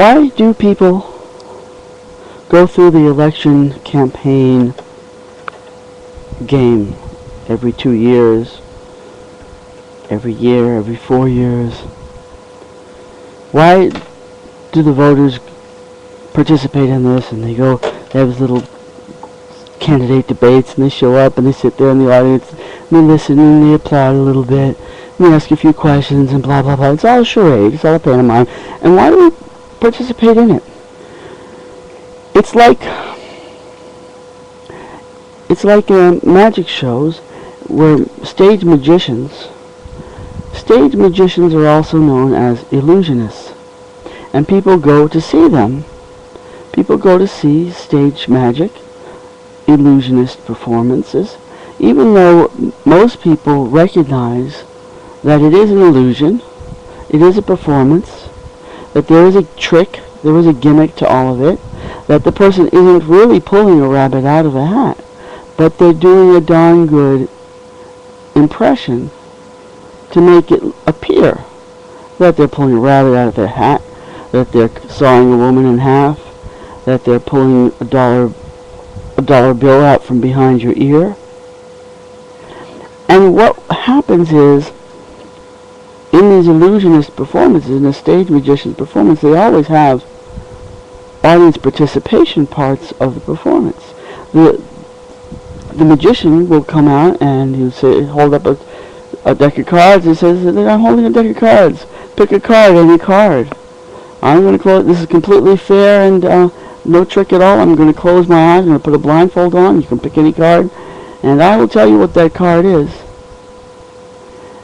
Why do people go through the election campaign game every 2 years, every year, every 4 years? Why do the voters participate in this, and they have this little candidate debates, and they show up and they sit there in the audience and they listen and they applaud a little bit and they ask a few questions and blah blah blah. It's all a charade, it's all a pantomime. And why do we participate in it? It's like magic shows where stage magicians are also known as illusionists, and people go to see them. People go to see stage magic, illusionist performances, even though most people recognize that it is an illusion, it is a performance, that there is a trick, there is a gimmick to all of it, that the person isn't really pulling a rabbit out of a hat, but they're doing a darn good impression to make it appear that they're pulling a rabbit out of their hat, that they're sawing a woman in half, that they're pulling a dollar bill out from behind your ear. And what happens is, in these illusionist performances, in the stage magician performance, they always have audience participation parts of the performance. The magician will come out and he'll say, hold up a deck of cards. He says, I'm holding a deck of cards. Pick a card, any card. I'm going to close. This is completely fair and no trick at all. I'm going to close my eyes. I'm going to put a blindfold on. You can pick any card, and I will tell you what that card is.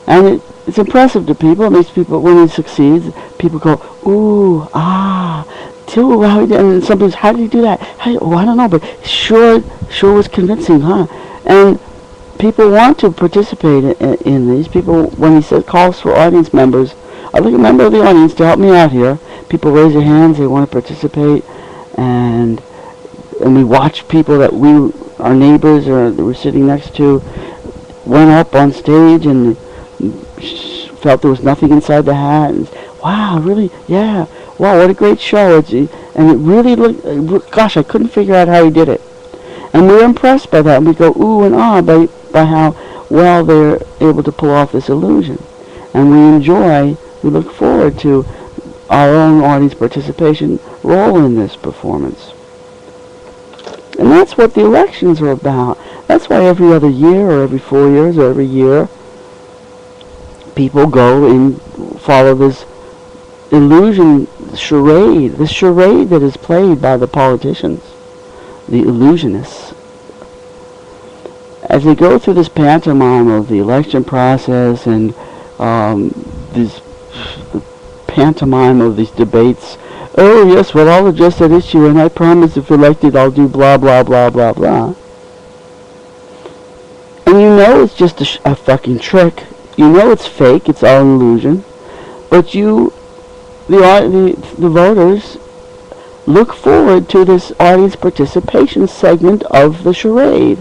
And it's impressive to people. It makes people, when he succeeds, people go, ooh, ah, too, how he did. And sometimes, how did he do that? I don't know, but sure was convincing, huh? And people want to participate in these. People, when he says calls for audience members, I'd like a member of the audience to help me out here. People raise their hands, they want to participate, and we watch people that our neighbors or that we're sitting next to, went up on stage and felt there was nothing inside the hat, and wow, really, yeah, wow, what a great show. And it really looked, gosh, I couldn't figure out how he did it. And we're impressed by that, and we go ooh and ah by how well they're able to pull off this illusion. And we look forward to our own audience participation role in this performance. And that's what the elections are about. That's why every other year, or every 4 years, or every year, people go and follow this illusion charade, this charade that is played by the politicians, the illusionists. As they go through this pantomime of the election process and this pantomime of these debates, oh yes, well, I'll address that issue, and I promise if elected I'll do blah blah blah blah blah. And you know it's just a fucking trick. You know it's fake, it's all an illusion. But the voters look forward to this audience participation segment of the charade,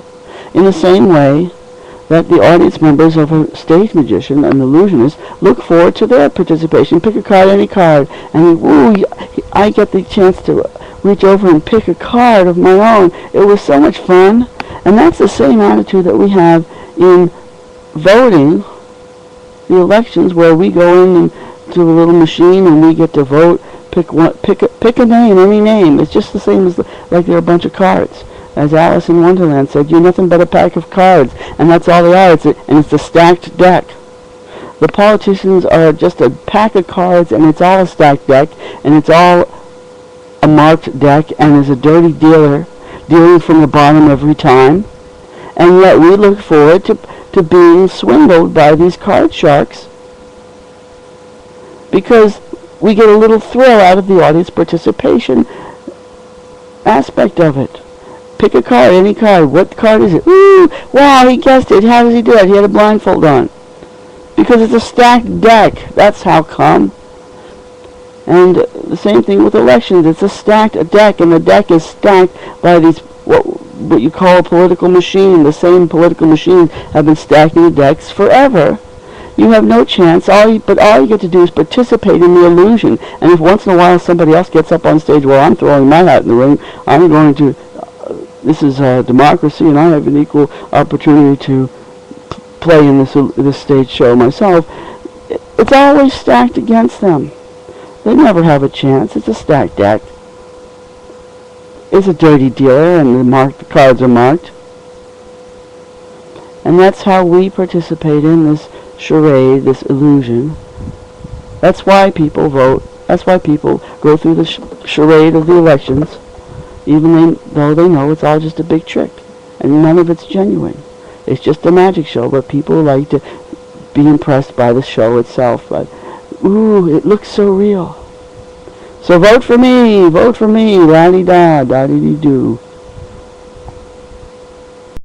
in the same way that the audience members of a stage magician, an illusionist, look forward to their participation. Pick a card, any card, and woo, I get the chance to reach over and pick a card of my own. It was so much fun. And that's the same attitude that we have in voting, the elections, where we go in and to the little machine and we get to vote, pick a name, any name. It's just the same as like they're a bunch of cards. As Alice in Wonderland said, you're nothing but a pack of cards, and that's all they are. It's a stacked deck. The politicians are just a pack of cards, and it's all a stacked deck, and it's all a marked deck, and there's a dirty dealer dealing from the bottom every time. And yet we look forward to being swindled by these card sharks, because we get a little thrill out of the audience participation aspect of it. Pick a card, any card. What card is it? Ooh, wow, he guessed it. How does he do it? He had a blindfold on. Because it's a stacked deck. That's how come. And the same thing with elections. It's a stacked deck, and the deck is stacked by these, what you call a political machine. The same political machines have been stacking the decks forever You have no chance. But all you get to do is participate in the illusion. And if once in a while somebody else gets up on stage, well, I'm throwing my hat in the ring, I'm going to, this is democracy, and I have an equal opportunity to play in this stage show myself. It's always stacked against them. They never have a chance. It's a stacked deck. It's a dirty dealer, and the cards are marked. And that's how we participate in this charade, this illusion. That's why people vote. That's why people go through the charade of the elections, even though they know it's all just a big trick, and none of it's genuine. It's just a magic show, but people like to be impressed by the show itself. But, ooh, it looks so real. So vote for me, la-di-da, da-di-dee-doo.